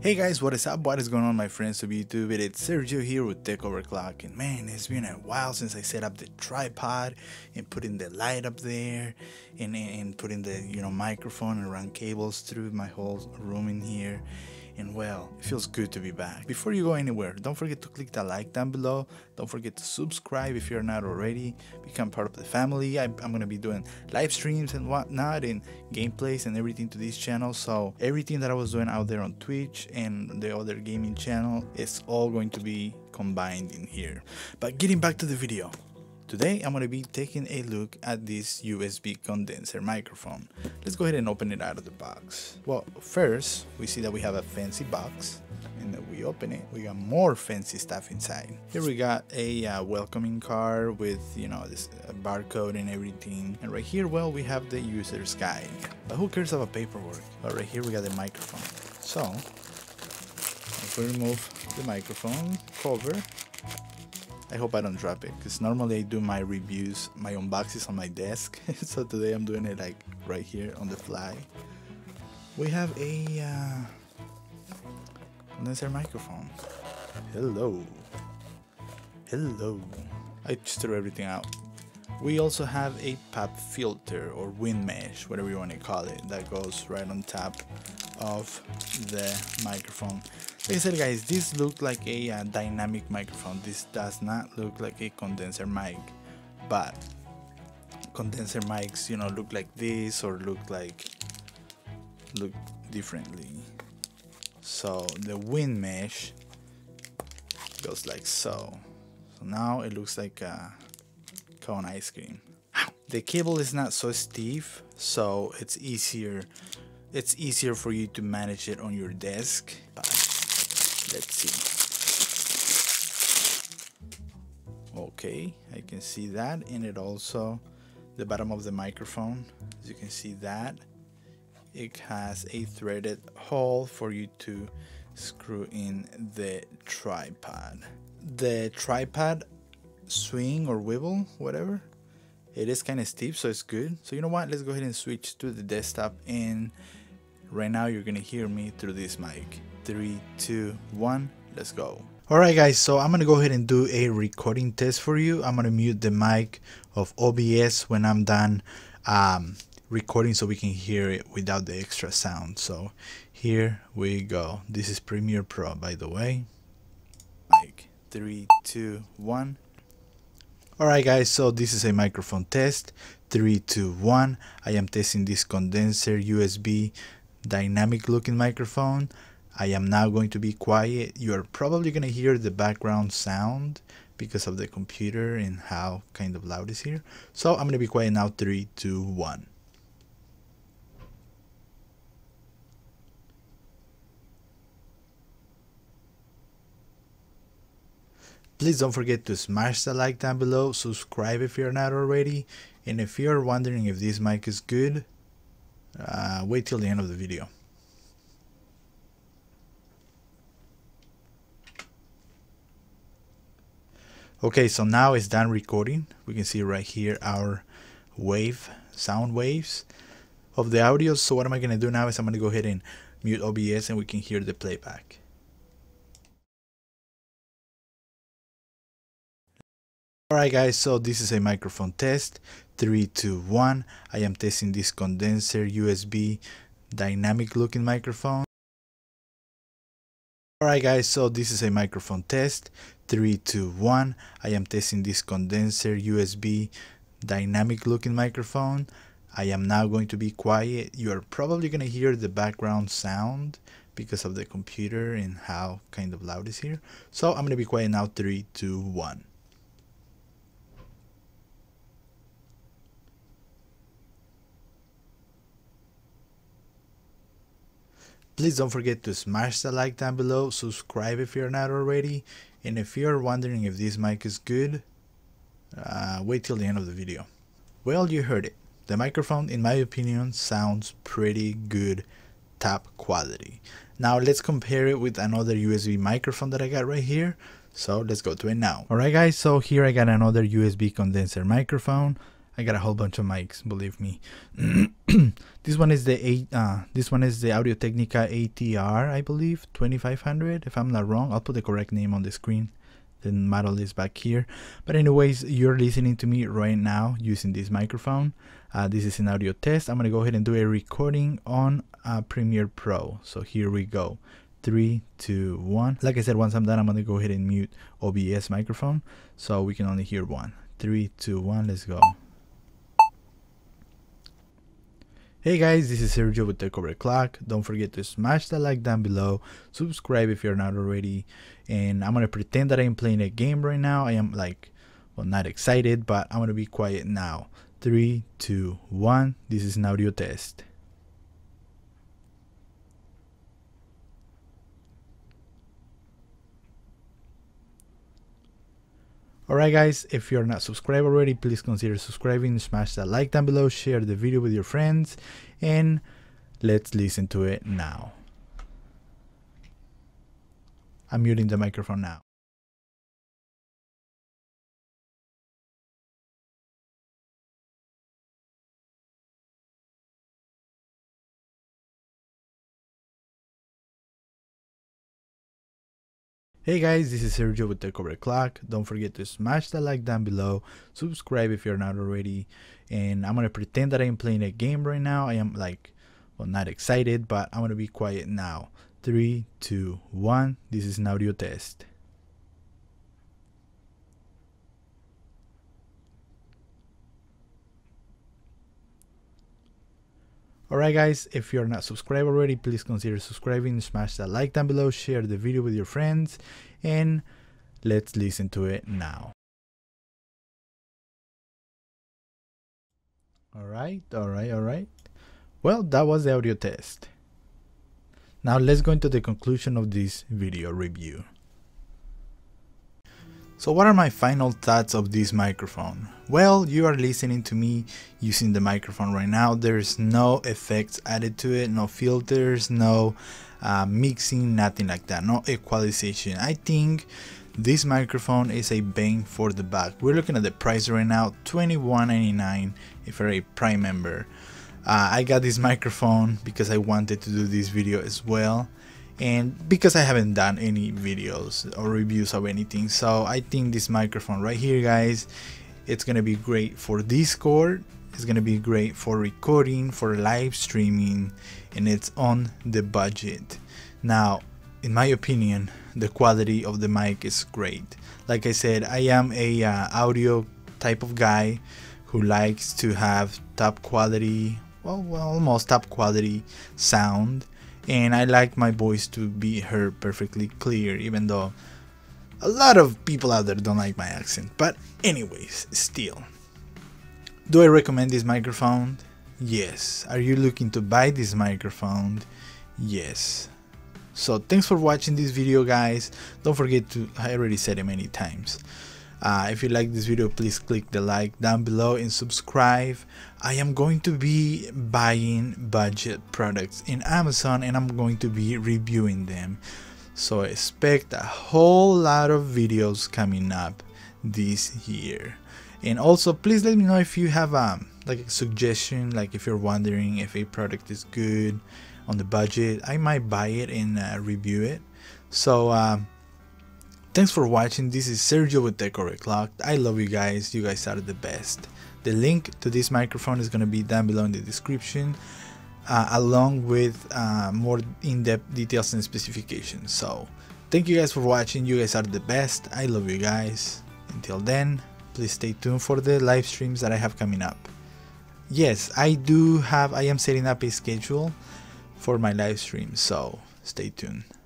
Hey guys, what is up? What is going on, my friends of YouTube? It's Sergio here with Tech Overclock, and man, it's been a while since I set up the tripod and putting the light up there and putting the microphone and run cables through my whole room in here. And well, it feels good to be back. Before you go anywhere, don't forget to click that like down below. Don't forget to subscribe if you're not already. Become part of the family. I'm gonna be doing live streams and whatnot and gameplays and everything to this channel. So everything that I was doing out there on Twitch and the other gaming channel is all going to be combined in here. But getting back to the video. Today I'm going to be taking a look at this USB condenser microphone. Let's go ahead and open it out of the box. Well, first we see that we have a fancy box, and then we open it, we got more fancy stuff inside. Here we got a welcoming card with this barcode and everything, and right here, well, we have the user's guide. But who cares about paperwork? But right here we got the microphone. So if we remove the microphone cover, I hope I don't drop it, because normally I do my reviews, my unboxings on my desk. So today I'm doing it like right here on the fly. We have a condenser microphone. Hello. I just threw everything out. We also have a pop filter or wind mesh, whatever you want to call it, that goes right on top of the microphone. Like I said, guys, this looks like a dynamic microphone. This does not look like a condenser mic, but condenser mics, look like this or look differently. So the wind mesh goes like so. So now it looks like a cone ice cream. The cable is not so stiff, so it's easier for you to manage it on your desk. But let's see. Okay, I can see that, and it also, the bottom of the microphone, as you can see that, it has a threaded hole for you to screw in the tripod. The tripod swing or wivel, whatever, it is kind of stiff, so it's good. So you know what, let's go ahead and switch to the desktop, and right now you're gonna hear me through this mic. 3, 2, 1, let's go. Alright guys, so I'm gonna go ahead and do a recording test for you. I'm gonna mute the mic of OBS when I'm done recording, so we can hear it without the extra sound. So here we go. This is Premiere Pro, by the way. Mic 3, 2, 1. Alright guys, so this is a microphone test. 3, 2, 1. I am testing this condenser USB dynamic looking microphone. I am now going to be quiet. You are probably going to hear the background sound because of the computer and how kind of loud it's here. So I'm going to be quiet now. 3, 2, 1. Please don't forget to smash the like down below, subscribe if you're not already, and if you're wondering if this mic is good, wait till the end of the video. Okay, so now it's done recording. We can see right here our sound waves of the audio. So what am I going to do now is I'm going to go ahead and mute OBS, and we can hear the playback. Alright guys, so this is a microphone test. 3, 2, 1. I am testing this condenser USB dynamic looking microphone. Alright guys, so this is a microphone test. 3, 2, 1. I am testing this condenser USB dynamic looking microphone. I am now going to be quiet. You are probably going to hear the background sound because of the computer and how kind of loud it's here. So I'm going to be quiet now. 3, 2, 1. Please don't forget to smash the like down below, subscribe if you're not already, and if you're wondering if this mic is good, wait till the end of the video. Well, you heard it. The microphone, in my opinion, sounds pretty good, top quality. Now let's compare it with another USB microphone that I got right here. So let's go to it now. Alright guys, so here I got another USB condenser microphone. I got a whole bunch of mics, believe me. This one is the Audio Technica ATR, I believe, 2500, if I'm not wrong. I'll put the correct name on the screen. The model is back here. But anyways, you're listening to me right now using this microphone. This is an audio test. I'm gonna go ahead and do a recording on Premiere Pro. So here we go. 3, 2, 1. Like I said, once I'm done, I'm gonna go ahead and mute OBS microphone so we can only hear one. 3, 2, 1, let's go. Hey guys, this is Sergio with Tech Over Clock. Don't forget to smash that like down below, subscribe if you're not already, and I'm gonna pretend that I'm playing a game right now. I am like, well, not excited, but I'm gonna be quiet now. 3, 2, 1. This is an audio test. Alright guys, if you're not subscribed already, please consider subscribing, smash that like down below, share the video with your friends, and let's listen to it now. I'm muting the microphone now. Hey guys, this is Sergio with Tech Over Clock. Don't forget to smash that like down below, subscribe if you're not already, and I'm gonna pretend that I'm playing a game right now. I am like, well, not excited, but I'm gonna be quiet now. 3, 2, 1. This is an audio test. Alright guys, if you're not subscribed already, please consider subscribing, smash that like down below, share the video with your friends, and let's listen to it now. Alright. Well, that was the audio test. Now let's go into the conclusion of this video review. So what are my final thoughts of this microphone? Well, you are listening to me using the microphone right now. There's no effects added to it, no filters, no mixing, nothing like that, no equalization. I think this microphone is a bang for the buck. We're looking at the price right now, $21.99 if you're a Prime member. I got this microphone because I wanted to do this video as well, and because I haven't done any videos or reviews of anything. So I think this microphone right here, guys, it's gonna be great for Discord, it's gonna be great for recording, for live streaming, and it's on the budget. Now, in my opinion, the quality of the mic is great. Like I said, I am a audio type of guy who likes to have top quality, well, almost top quality sound. And I like my voice to be heard perfectly clear, even though a lot of people out there don't like my accent. But anyways, still, do I recommend this microphone? Yes. Are you looking to buy this microphone? Yes. So thanks for watching this video, guys. Don't forget to, I already said it many times, if you like this video, please click the like down below and subscribe. I am going to be buying budget products in Amazon, and I'm going to be reviewing them. So expect a whole lot of videos coming up this year. And also, please let me know if you have like a suggestion, like if you're wondering if a product is good on the budget. I might buy it and review it. So thanks for watching. This is Sergio with Tech Over Clock. I love you guys. You guys are the best. The link to this microphone is going to be down below in the description, along with more in-depth details and specifications. So thank you guys for watching. You guys are the best. I love you guys. Until then, please stay tuned for the live streams that I have coming up. Yes, I am setting up a schedule for my live streams, so stay tuned.